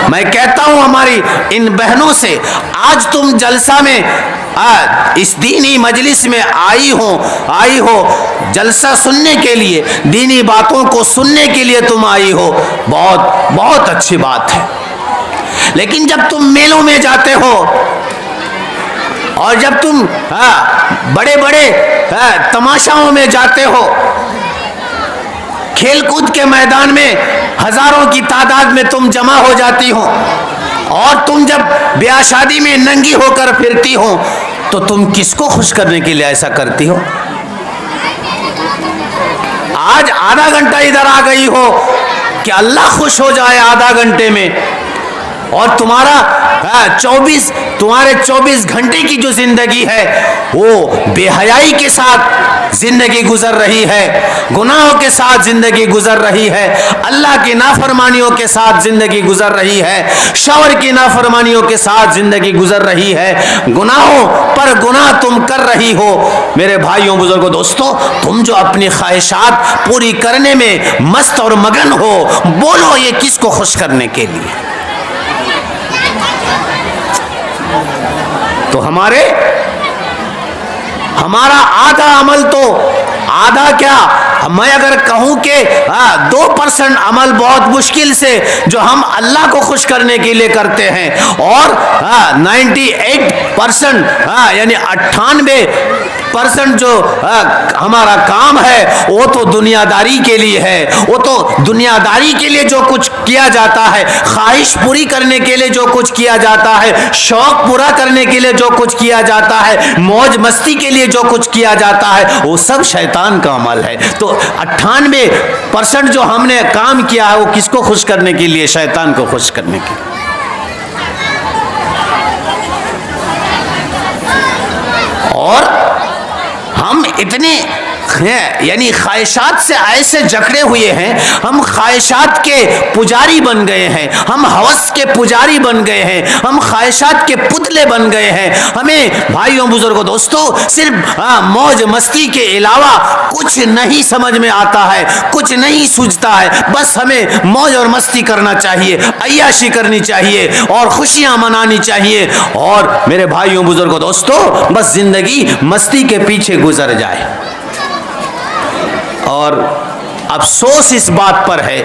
میں کہتا ہوں ہماری ان بہنوں سے، آج تم جلسہ میں اس دینی مجلس میں آئی ہو جلسہ سننے کے لیے، دینی باتوں کو سننے کے لیے تم آئی ہو، بہت بہت اچھی بات ہے۔ لیکن جب تم میلوں میں جاتے ہو اور جب تم بڑے بڑے تماشاؤں میں جاتے ہو، کھیل کود کے میدان میں ہزاروں کی تعداد میں تم جمع ہو جاتی ہو، اور تم جب بیاہ شادی میں ننگی ہو کر پھرتی ہو، تو تم کس کو خوش کرنے کے لیے ایسا کرتی ہو؟ آج آدھا گھنٹہ ادھر آ گئی ہو کہ اللہ خوش ہو جائے آدھا گھنٹے میں، اور تمہارے 24 گھنٹے کی جو زندگی ہے وہ بے حیائی کے ساتھ زندگی گزر رہی ہے، گناہوں کے ساتھ زندگی گزر رہی ہے، اللہ کی نافرمانیوں کے ساتھ زندگی گزر رہی ہے، شوہر کی نافرمانیوں کے ساتھ زندگی گزر رہی ہے، گناہوں پر گناہ تم کر رہی ہو۔ میرے بھائیوں، بزرگوں، دوستوں، تم جو اپنی خواہشات پوری کرنے میں مست اور مگن ہو، بولو یہ کس کو خوش کرنے کے لیے؟ تو ہمارا آدھا عمل تو آدھا کیا، میں اگر کہوں کہ 2% عمل بہت مشکل سے جو ہم اللہ کو خوش کرنے کے لیے کرتے ہیں، اور 98% یعنی 98% جو ہمارا کام ہے وہ تو دنیا داری کے لیے ہے، وہ تو دنیا داری کے لیے جو کچھ کیا جاتا ہے، خواہش پوری کرنے کے لیے جو کچھ کیا جاتا ہے، شوق پورا کرنے کے لیے جو کچھ کیا جاتا ہے، موج مستی کے لیے جو کچھ کیا جاتا ہے، وہ سب شیطان کا عمل ہے۔ تو 98% جو ہم نے کام کیا ہے وہ کس کو خوش کرنے کے لیے؟ شیطان کو خوش کرنے کے لیے۔ اور ہم اتنے یعنی خواہشات سے ایسے جکڑے ہوئے ہیں، ہم خواہشات کے پجاری بن گئے ہیں، ہم ہوس کے پجاری بن گئے ہیں، ہم خواہشات کے پتلے بن گئے ہیں۔ ہمیں بھائیوں، بزرگوں، دوستوں، صرف موج مستی کے علاوہ کچھ نہیں سمجھ میں آتا ہے، کچھ نہیں سوچتا ہے، بس ہمیں موج اور مستی کرنا چاہیے، عیاشی کرنی چاہیے اور خوشیاں منانی چاہیے، اور میرے بھائیوں، بزرگوں، دوستوں، بس زندگی مستی کے پیچھے گزر جائے۔ اور افسوس اس بات پر ہے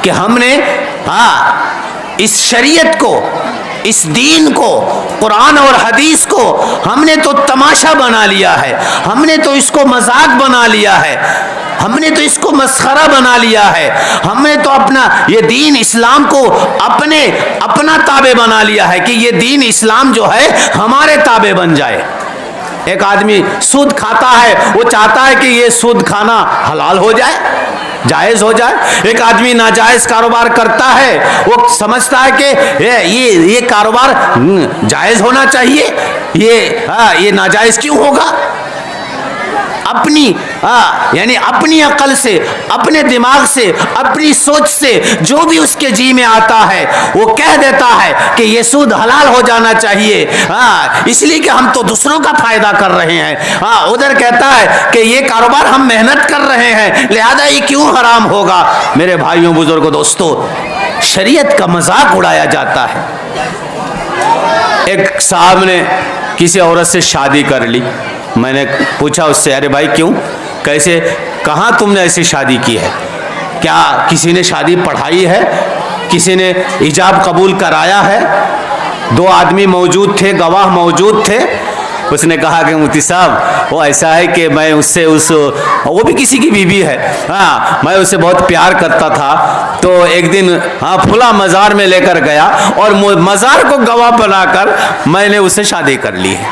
کہ ہم نے اس شریعت کو، اس دین کو، قرآن اور حدیث کو ہم نے تو تماشا بنا لیا ہے، ہم نے تو اس کو مذاق بنا لیا ہے، ہم نے تو اس کو مسخرہ بنا لیا ہے، ہم نے تو اپنا یہ دین اسلام کو اپنا تابع بنا لیا ہے کہ یہ دین اسلام جو ہے ہمارے تابع بن جائے۔ ایک آدمی سود کھاتا ہے، وہ چاہتا ہے کہ یہ سود کھانا حلال ہو جائے، جائز ہو جائے۔ ایک آدمی ناجائز کاروبار کرتا ہے، وہ سمجھتا ہے کہ یہ کاروبار جائز ہونا چاہیے، یہ ناجائز کیوں ہوگا؟ یعنی اپنی عقل سے، اپنے دماغ سے، اپنی سوچ سے جو بھی اس کے جی میں آتا ہے وہ کہہ دیتا ہے کہ یہ سود حلال ہو جانا چاہیے، اس لیے کہ ہم تو دوسروں کا فائدہ کر رہے ہیں۔ ادھر کہتا ہے کہ یہ کاروبار ہم محنت کر رہے ہیں، لہذا یہ کیوں حرام ہوگا؟ میرے بھائیوں، بزرگوں، دوستوں، شریعت کا مذاق اڑایا جاتا ہے۔ ایک صاحب نے کسی عورت سے شادی کر لی، میں نے پوچھا اس سے، ارے بھائی کیوں، کیسے، کہاں تم نے ایسی شادی کی ہے؟ کیا کسی نے شادی پڑھائی ہے؟ کسی نے ایجاب قبول کرایا ہے؟ 2 آدمی موجود تھے، گواہ موجود تھے۔ اس نے کہا کہ مفتی صاحب وہ ایسا ہے کہ میں اس سے وہ بھی کسی کی بیوی ہے، میں اسے بہت پیار کرتا تھا، تو ایک دن پھلا مزار میں لے کر گیا اور مزار کو گواہ بنا کر میں نے اسے شادی کر لی ہے۔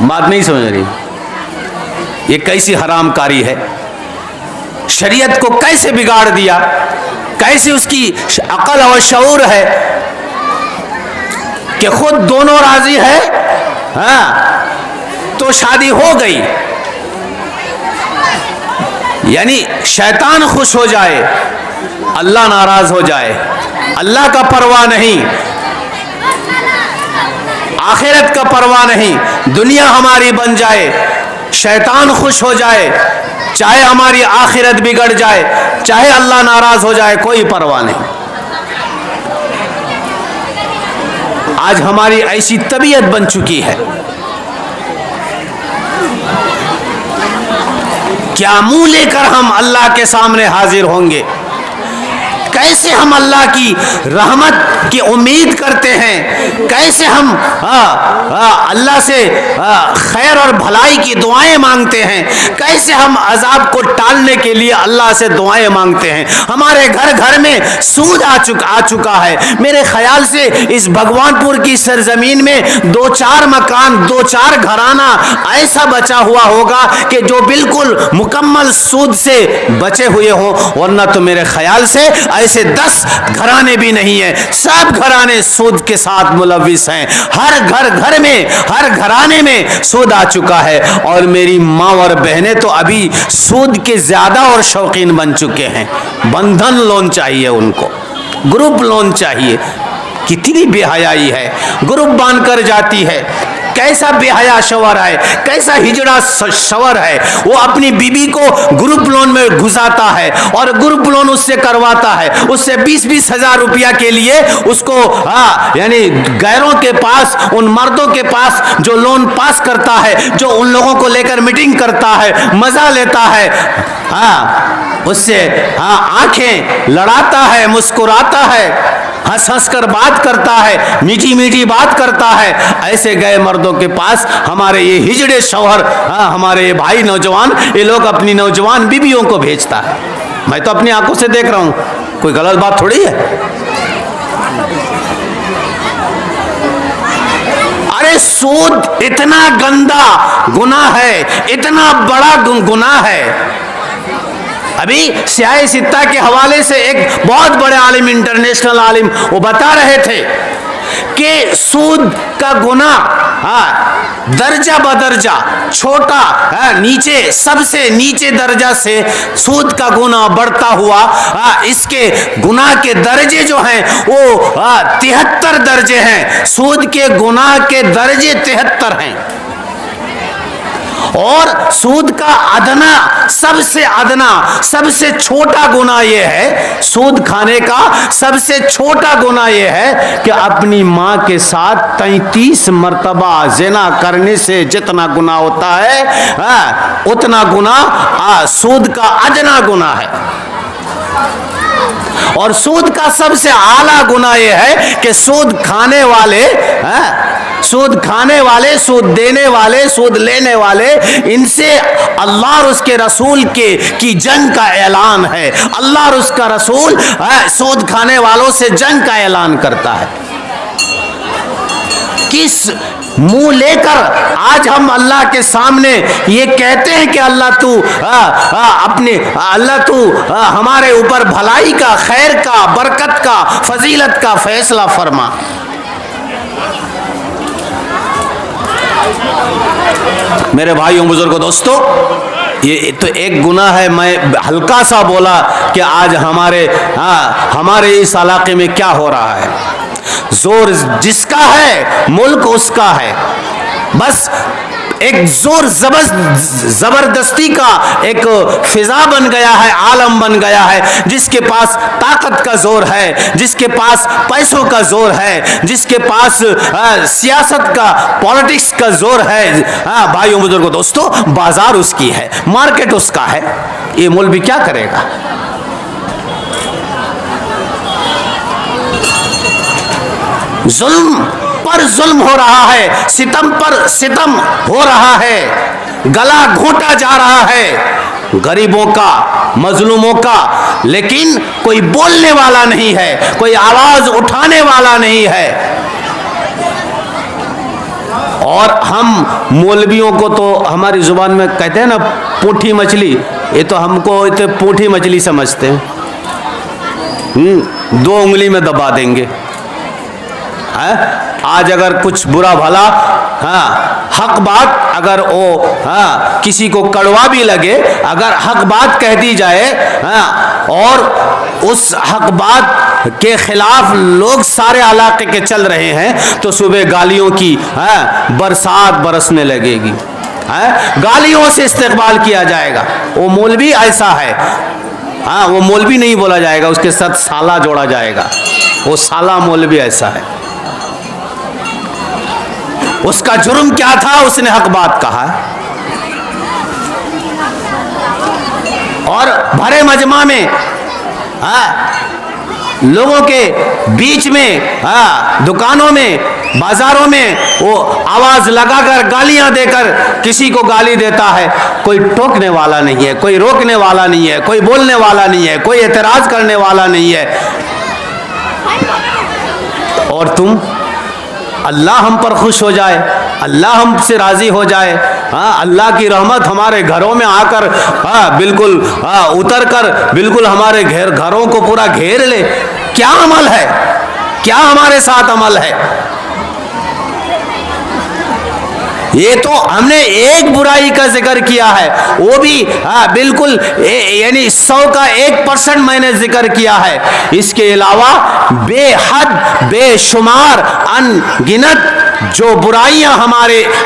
بات نہیں سمجھ رہی؟ یہ کیسی حرام کاری ہے؟ شریعت کو کیسے بگاڑ دیا، کیسے اس کی عقل اور شعور ہے کہ خود دونوں راضی ہے تو شادی ہو گئی، یعنی شیطان خوش ہو جائے، اللہ ناراض ہو جائے، اللہ کا پرواہ نہیں، آخرت کا پرواہ نہیں، دنیا ہماری بن جائے، شیطان خوش ہو جائے، چاہے ہماری آخرت بگڑ جائے، چاہے اللہ ناراض ہو جائے، کوئی پرواہ نہیں۔ آج ہماری ایسی طبیعت بن چکی ہے. کیا منہ لے کر ہم اللہ کے سامنے حاضر ہوں گے؟ کیسے ہم اللہ کی رحمت کی امید کرتے ہیں؟ کیسے ہم اللہ سے خیر اور بھلائی کی دعائیں مانگتے ہیں؟ کیسے ہم عذاب کو ٹالنے کے لیے اللہ سے دعائیں مانگتے ہیں؟ ہمارے گھر گھر میں سود آ چکا ہے. میرے خیال سے اس بھگوان پور کی سرزمین میں 2-4 مکان 2-4 گھرانہ ایسا بچا ہوا ہوگا کہ جو بالکل مکمل سود سے بچے ہوئے ہوں، ورنہ تو میرے خیال سے ایسے 10 گھرانے بھی نہیں ہیں. سب گھرانے سود کے ساتھ ملوث ہیں. ہر گھر میں، ہر گھرانے میں سود آ چکا ہے. اور میری ماں اور بہنیں تو ابھی سود کے زیادہ اور شوقین بن چکے ہیں. بندھن لون چاہیے ان کو، گروپ لون چاہیے. کتنی بے حیائی ہے، گروپ باندھ کر جاتی ہے. کیسا بے حیا شوہر ہے، کیسا ہجڑا شوہر ہے. وہ اپنی بیوی کو گروپ لون میں گھساتا ہے اور گروپ لون اس سے کرواتا ہے. اس سے 20-20 ہزار روپیہ کے لیے اس کو یعنی غیروں کے پاس، ان مردوں کے پاس جو لون پاس کرتا ہے، جو ان لوگوں کو لے کر میٹنگ کرتا ہے، مزہ لیتا ہے، اس سے آنکھیں لڑاتا ہے، مسکراتا ہے، ہنس ہنس کر بات کرتا ہے، میٹھی میٹھی بات کرتا ہے. ایسے گئے مردوں کے پاس ہمارے یہ ہجڑے شوہر، ہمارے یہ بھائی نوجوان، یہ لوگ اپنی نوجوان بیویوں کو بھیجتا ہے. میں تو اپنی آنکھوں سے دیکھ رہا ہوں، کوئی غلط بات تھوڑی ہے. ارے سود اتنا گندا گناہ ہے، اتنا بڑا گناہ ہے. ابھی سیاہ ستہ کے حوالے سے ایک بہت بڑے عالم، انٹرنیشنل عالم، وہ بتا رہے تھے کہ سود کا گناہ درجہ بدرجہ چھوٹا، نیچے، سب سے نیچے درجہ سے سود کا گناہ بڑھتا ہوا، اس کے گناہ کے درجے جو ہیں وہ 73 درجے ہیں. سود کے گناہ کے درجے 73 ہیں. اور سود کا ادنا، سب سے ادنا، سب سے چھوٹا گناہ یہ ہے، سود کھانے کا سب سے چھوٹا گناہ یہ ہے کہ اپنی ماں کے ساتھ 33 مرتبہ زنا کرنے سے جتنا گناہ ہوتا ہے اتنا گناہ سود کا ادنا گناہ ہے. اور سود کا سب سے اعلیٰ گناہ یہ ہے کہ سود کھانے والے، سود دینے والے، سود لینے والے، ان سے اللہ اور اس کے رسول کی جنگ کا اعلان ہے. اللہ اور اس کا رسول سود کھانے والوں سے جنگ کا اعلان کرتا ہے. کس منہ لے کر آج ہم اللہ کے سامنے یہ کہتے ہیں کہ اللہ تو ہمارے اوپر بھلائی کا، خیر کا، برکت کا، فضیلت کا فیصلہ فرما. میرے بھائیوں، بزرگوں، دوستو، یہ تو ایک گناہ ہے. میں ہلکا سا بولا کہ آج ہمارے اس علاقے میں کیا ہو رہا ہے. زور جس کا ہے ملک اس کا ہے. بس ایک زور زبردستی کا ایک فضا بن گیا ہے، عالم بن گیا ہے. جس کے پاس طاقت کا زور ہے، جس کے پاس پیسوں کا زور ہے، جس کے پاس سیاست کا، پالیٹکس کا زور ہے. بھائیوں، بزرگوں، دوستو، بازار اس کی ہے، مارکیٹ اس کا ہے. یہ مولوی کیا کرے گا؟ ظلم پر ظلم ہو رہا ہے، ستم پر ستم ہو رہا ہے، گلا گھونٹا جا رہا ہے غریبوں کا، مظلوموں کا. لیکن کوئی بولنے والا نہیں ہے، کوئی آواز اٹھانے والا نہیں ہے. اور ہم مولویوں کو تو ہماری زبان میں کہتے ہیں نا پوٹھی مچھلی، یہ تو ہم کو پوٹھی مچھلی سمجھتے ہیں. 2 انگلی میں دبا دیں گے. آج اگر کچھ برا بھلا حق بات اگر کسی کو کڑوا بھی لگے، اگر حق بات کہہ دی جائے اور اس حق بات کے خلاف لوگ سارے علاقے کے چل رہے ہیں تو صبح گالیوں کی برسات برسنے لگے گی، گالیوں سے استقبال کیا جائے گا. وہ مولوی ایسا ہے، وہ مولوی نہیں بولا جائے گا، اس کے ساتھ سالہ جوڑا جائے گا. وہ سالہ مولوی ایسا ہے. اس کا جرم کیا تھا؟ اس نے حق بات کہا اور بھرے مجمع میں لوگوں کے بیچ میں دکانوں میں بازاروں میں وہ آواز لگا کر گالیاں دے کر کسی کو گالی دیتا ہے، کوئی ٹوکنے والا نہیں ہے، کوئی روکنے والا نہیں ہے، کوئی بولنے والا نہیں ہے، کوئی اعتراض کرنے والا نہیں ہے. اور تم اللہ ہم پر خوش ہو جائے، اللہ ہم سے راضی ہو جائے، اللہ کی رحمت ہمارے گھروں میں آ کر بالکل اتر کر بالکل ہمارے گھروں کو پورا گھیر لے. کیا عمل ہے؟ کیا ہمارے ساتھ عمل ہے؟ یہ تو ہم نے ایک برائی کا ذکر کیا ہے، وہ بھی بالکل یعنی 100 کا 1% میں نے ذکر کیا ہے. اس کے علاوہ بے حد بے شمار ان گنت جو برائیاں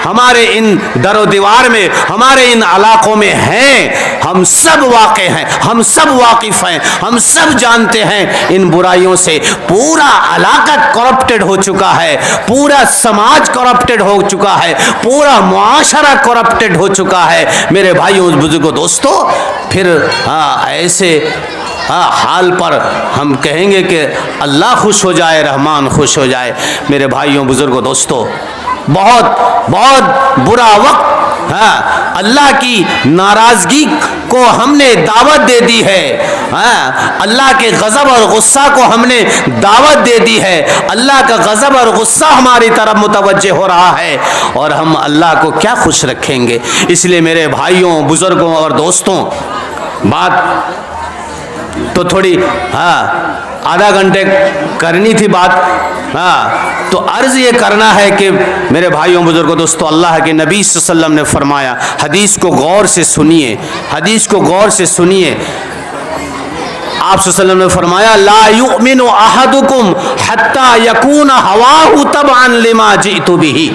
ہمارے ان در و دیوار میں، ہمارے ان علاقوں میں ہیں، ہم سب واقع ہیں، ہم سب واقف ہیں، ہم سب جانتے ہیں ان برائیوں سے. پورا علاقہ کرپٹڈ ہو چکا ہے، پورا سماج کرپٹڈ ہو چکا ہے، پورا معاشرہ کرپٹڈ ہو چکا ہے. میرے بھائیوں بزرگوں دوستو، پھر ایسے حال پر ہم کہیں گے کہ اللہ خوش ہو جائے، رحمان خوش ہو جائے. میرے بھائیوں بزرگوں دوستو، بہت بہت برا وقت اللہ کی ناراضگی کو ہم نے دعوت دے دی ہے، اللہ کے غضب اور غصہ کو ہم نے دعوت دے دی ہے. اللہ کا غضب اور غصہ ہماری طرف متوجہ ہو رہا ہے اور ہم اللہ کو کیا خوش رکھیں گے. اس لیے میرے بھائیوں بزرگوں اور دوستوں، بات تو تھوڑی آدھا گھنٹے کرنی تھی بات، تو عرض یہ کرنا ہے کہ میرے بھائیوں بزرگوں دوستوں، اللہ کے نبی صلی اللہ علیہ وسلم نے فرمایا، حدیث کو غور سے سنیے، حدیث کو غور سے سنیے. آپ صلی اللہ علیہ وسلم نے فرمایا، لا یؤمن احدکم حتی یکون ہواہ تبعا لما جئت بہ،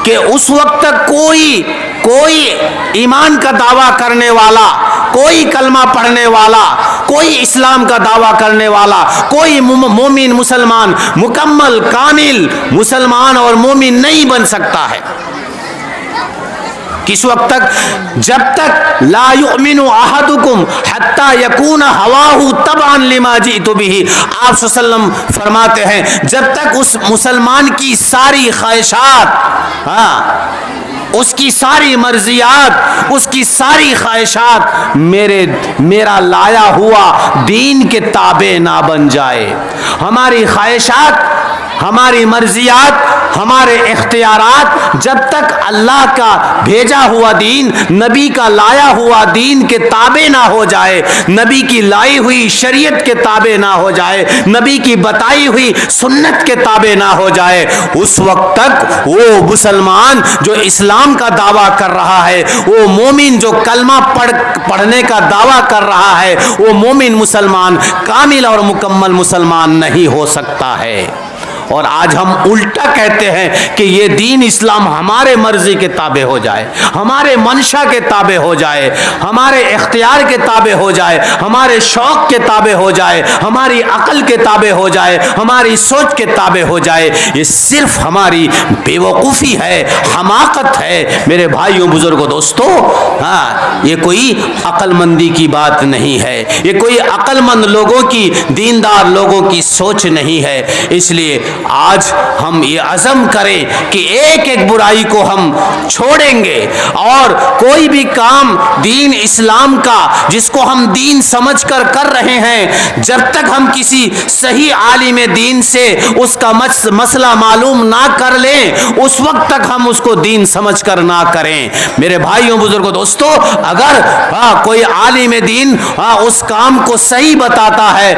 کہ اس وقت تک کوئی ایمان کا دعویٰ کرنے والا، کوئی کلمہ پڑھنے والا، کوئی اسلام کا دعویٰ کرنے والا، کوئی مومن مسلمان مکمل کامل مسلمان اور مومن نہیں بن سکتا ہے. کس وقت تک؟ جب تک لا یؤمن احدکم حتی یکون ہواہ تبعا لما جئت بہ. آپ صلی اللہ علیہ وسلم فرماتے ہیں جب تک اس مسلمان کی ساری خواہشات، اس کی ساری مرضیات، اس کی ساری خواہشات میرا لایا ہوا دین کے تابع نہ بن جائے. ہماری خواہشات، ہماری مرضیات، ہمارے اختیارات جب تک اللہ کا بھیجا ہوا دین، نبی کا لایا ہوا دین کے تابع نہ ہو جائے، نبی کی لائی ہوئی شریعت کے تابع نہ ہو جائے، نبی کی بتائی ہوئی سنت کے تابع نہ ہو جائے، اس وقت تک وہ مسلمان جو اسلام کا دعویٰ کر رہا ہے، وہ مومن جو کلمہ پڑھنے کا دعویٰ کر رہا ہے، وہ مومن مسلمان کامل اور مکمل مسلمان نہیں ہو سکتا ہے. اور آج ہم الٹا کہتے ہیں کہ یہ دین اسلام ہمارے مرضی کے تابع ہو جائے، ہمارے منشا کے تابع ہو جائے، ہمارے اختیار کے تابع ہو جائے، ہمارے شوق کے تابع ہو جائے، ہماری عقل کے تابع ہو جائے، ہماری سوچ کے تابع ہو جائے. یہ صرف ہماری بے وقوفی ہے، حماقت ہے. میرے بھائیوں بزرگوں دوستو، یہ کوئی عقل مندی کی بات نہیں ہے، یہ کوئی عقل مند لوگوں کی، دیندار لوگوں کی سوچ نہیں ہے. اس لیے آج ہم یہ عزم کریں کہ ایک ایک برائی کو ہم چھوڑیں گے، اور کوئی بھی کام دین اسلام کا جس کو ہم دین سمجھ کر رہے ہیں، جب تک ہم کسی صحیح عالم دین سے اس کا مسئلہ معلوم نہ کر لیں، اس وقت تک ہم اس کو دین سمجھ کر نہ کریں. میرے بھائیوں بزرگوں دوستو، اگر کوئی عالم دین اس کام کو صحیح بتاتا ہے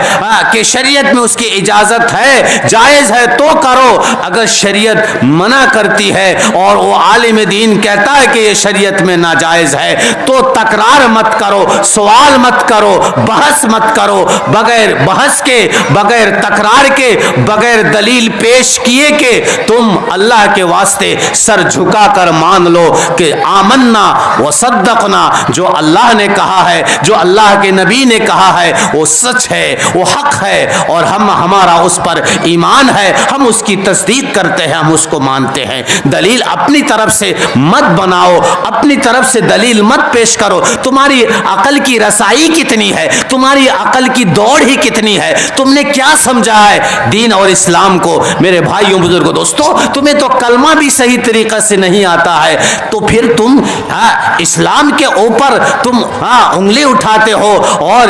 کہ شریعت میں اس کی اجازت ہے، جائز ہے تو کرو، اگر شریعت منع کرتی ہے اور وہ عالم دین کہتا ہے کہ یہ شریعت میں ناجائز ہے، تو تکرار مت کرو، سوال مت کرو، بحث مت کرو. بغیر بحث کے، بغیر تکرار کے، بغیر دلیل پیش کیے کہ تم اللہ کے واسطے سر جھکا کر مان لو کہ آمنا وصدقنا، جو اللہ نے کہا ہے، جو اللہ کے نبی نے کہا ہے، وہ سچ ہے، وہ حق ہے، اور ہمارا اس پر ایمان ہے، ہم اس کی تصدیق کرتے ہیں, ہم اس کو مانتے ہیں. دلیل اپنی طرف سے مت بناؤ, اپنی طرف سے دلیل مت پیش کرو. تمہاری عقل کی رسائی کتنی ہے, تمہاری عقل کی دوڑ ہی کتنی ہے, تم نے کیا سمجھا ہے دین اور اسلام کو؟ میرے بھائیوں بزرگوں دوستو, تمہیں تو کلمہ بھی صحیح طریقے سے نہیں آتا ہے, تو پھر تم اسلام کے اوپر تم انگلی اٹھاتے ہو اور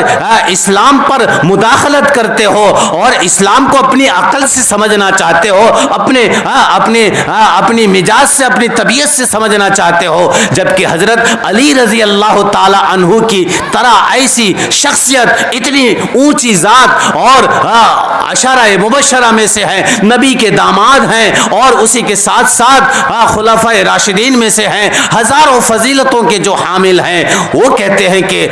اسلام پر مداخلت کرتے ہو اور اسلام کو اپنی عقل سے سمجھنا چاہتے ہو, اپنی مزاج سے, اپنی طبیعت سے سمجھنا چاہتے ہو, جبکہ حضرت علی رضی اللہ تعالی عنہ کی طرح ایسی شخصیت, اتنی اونچی ذات اور عشرہ مبشرہ میں سے ہیں, نبی کے داماد ہیں اور اسی کے ساتھ ساتھ خلفائے راشدین میں سے ہیں, ہزاروں فضیلتوں کے جو حامل ہیں, وہ کہتے ہیں کہ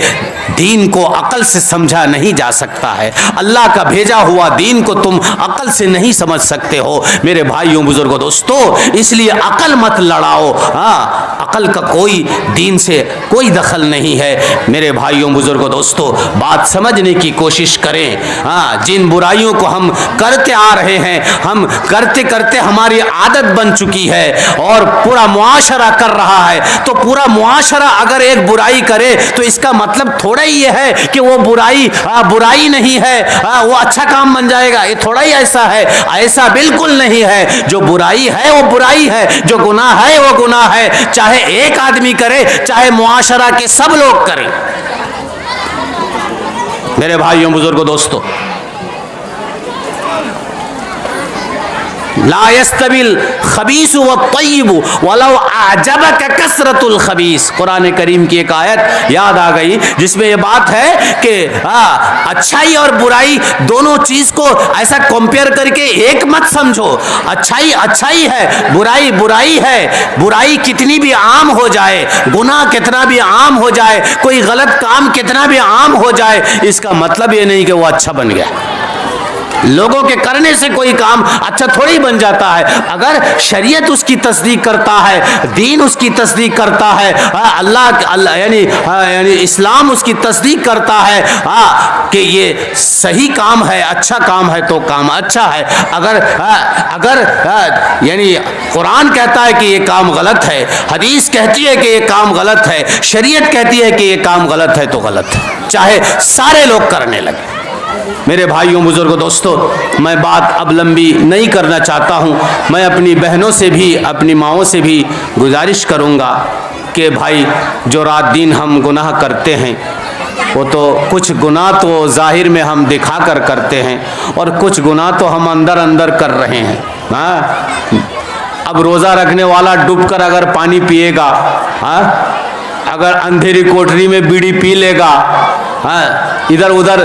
دین کو عقل سے سمجھا نہیں جا سکتا ہے, اللہ کا بھیجا ہوا دین کو تم عقل سے نہیں سمجھ سکتے ہو. میرے بھائیوں بزرگوں دوستو, اس لیے عقل مت لڑاؤ, عقل کا کوئی دین سے کوئی دخل نہیں ہے. میرے بھائیوں بزرگوں دوستو, بات سمجھنے کی کوشش کریں. جن برائیوں کو ہم کرتے آ رہے ہیں, ہم کرتے کرتے ہماری عادت بن چکی ہے اور پورا معاشرہ کر رہا ہے, تو پورا معاشرہ اگر ایک برائی کرے تو اس کا مطلب تھوڑا ہی یہ ہے کہ وہ برائی نہیں ہے, وہ اچھا کام بن جائے گا. یہ تھوڑا ہی ایسا ہے, ایسا بالکل نہیں ہے. جو برائی ہے وہ برائی ہے, جو گناہ ہے وہ گناہ ہے, چاہے ایک آدمی کرے چاہے معاشرہ کے سب لوگ کریں. میرے بھائیوں بزرگوں دوستو, لا يستوي الخبيث والطيب ولو اعجبك كثرة الخبيث. قرآن کریم کی ایک آیت یاد آ گئی جس میں یہ بات ہے کہ اچھائی اور برائی دونوں چیز کو ایسا کمپیئر کر کے ایک مت سمجھو. اچھائی ہے, برائی ہے. برائی کتنی بھی عام ہو جائے, گناہ کتنا بھی عام ہو جائے, کوئی غلط کام کتنا بھی عام ہو جائے, اس کا مطلب یہ نہیں کہ وہ اچھا بن گیا. لوگوں کے کرنے سے کوئی کام اچھا تھوڑی بن جاتا ہے. اگر شریعت اس کی تصدیق کرتا ہے, دین اس کی تصدیق کرتا ہے, اللہ یعنی اسلام اس کی تصدیق کرتا ہے کہ یہ صحیح کام ہے, اچھا کام ہے, تو کام اچھا ہے. اگر یعنی قرآن کہتا ہے کہ یہ کام غلط ہے, حدیث کہتی ہے کہ یہ کام غلط ہے, شریعت کہتی ہے کہ یہ کام غلط ہے, تو غلط ہے, چاہے سارے لوگ کرنے لگے. میرے بھائیوں بزرگوں دوستو, میں بات اب لمبی نہیں کرنا چاہتا ہوں. میں اپنی بہنوں سے بھی, اپنی ماؤں سے بھی گزارش کروں گا کہ بھائی, جو رات دن ہم گناہ کرتے ہیں, وہ تو کچھ گناہ تو ظاہر میں ہم دکھا کر کرتے ہیں اور کچھ گناہ تو ہم اندر اندر کر رہے ہیں. اب روزہ رکھنے والا ڈوب کر اگر پانی پیے گا, اگر اندھیری کوٹری میں بیڑی پی لے گا, ادھر ادھر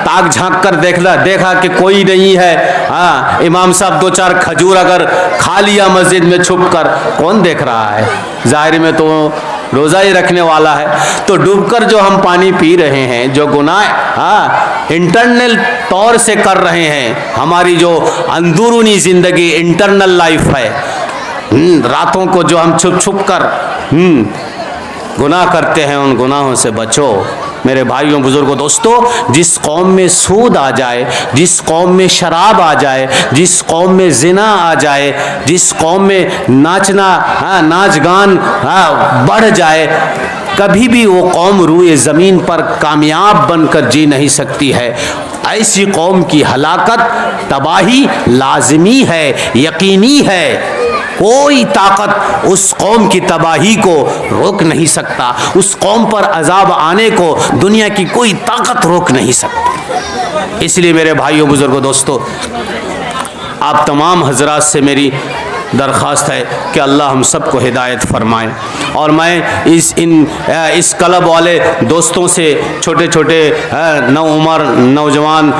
تاک جھانک کر دیکھا کہ کوئی نہیں ہے, امام صاحب 2-4 کھجور اگر کھا لیا مسجد میں چھپ کر, کون دیکھ رہا ہے؟ ظاہر میں تو روزہ ہی رکھنے والا ہے. تو ڈوب کر جو ہم پانی پی رہے ہیں, جو گناہ انٹرنل طور سے کر رہے ہیں, ہماری جو اندرونی زندگی انٹرنل لائف ہے, راتوں کو جو ہم چھپ چھپ کر گناہ کرتے ہیں, ان گناہوں سے بچو. میرے بھائیوں بزرگوں دوستو, جس قوم میں سود آ جائے, جس قوم میں شراب آ جائے, جس قوم میں زنا آ جائے, جس قوم میں ناچ گان بڑھ جائے, کبھی بھی وہ قوم روئے زمین پر کامیاب بن کر جی نہیں سکتی ہے. ایسی قوم کی ہلاکت, تباہی لازمی ہے, یقینی ہے. کوئی طاقت اس قوم کی تباہی کو روک نہیں سکتا, اس قوم پر عذاب آنے کو دنیا کی کوئی طاقت روک نہیں سکتی. اس لیے میرے بھائیوں بزرگوں دوستو, آپ تمام حضرات سے میری درخواست ہے کہ اللہ ہم سب کو ہدایت فرمائے. اور میں اس کلب والے دوستوں سے, چھوٹے چھوٹے نوعمر نوجوان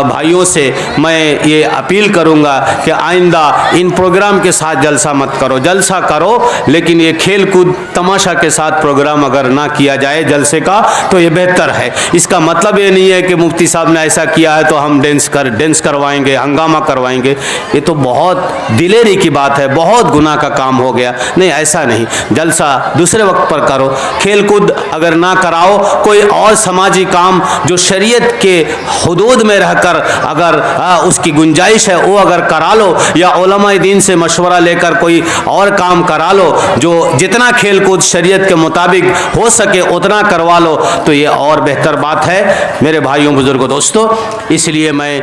بھائیوں سے میں یہ اپیل کروں گا کہ آئندہ ان پروگرام کے ساتھ جلسہ مت کرو. جلسہ کرو لیکن یہ کھیل کود تماشا کے ساتھ پروگرام اگر نہ کیا جائے جلسے کا تو یہ بہتر ہے. اس کا مطلب یہ نہیں ہے کہ مفتی صاحب نے ایسا کیا ہے تو ہم ڈینس کروائیں گے, ہنگامہ کروائیں گے. یہ تو بہت دلیری کی بات بات ہے, بہت گناہ کا کام ہو گیا. نہیں, ایسا نہیں. جلسہ دوسرے وقت پر کرو, کھیل کود اگر نہ کراؤ, کوئی اور سماجی کام جو شریعت کے حدود میں رہ کر اگر اس کی گنجائش ہے وہ اگر کرا لو, یا علماء دین سے مشورہ لے کر کوئی اور کام کرا لو, جو جتنا کھیل کود شریعت کے مطابق ہو سکے اتنا کروا لو, تو یہ اور بہتر بات ہے میرے بھائیوں, بزرگوں, دوستوں. اس لیے میں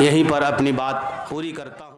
یہیں پر اپنی بات پوری کرتا ہوں.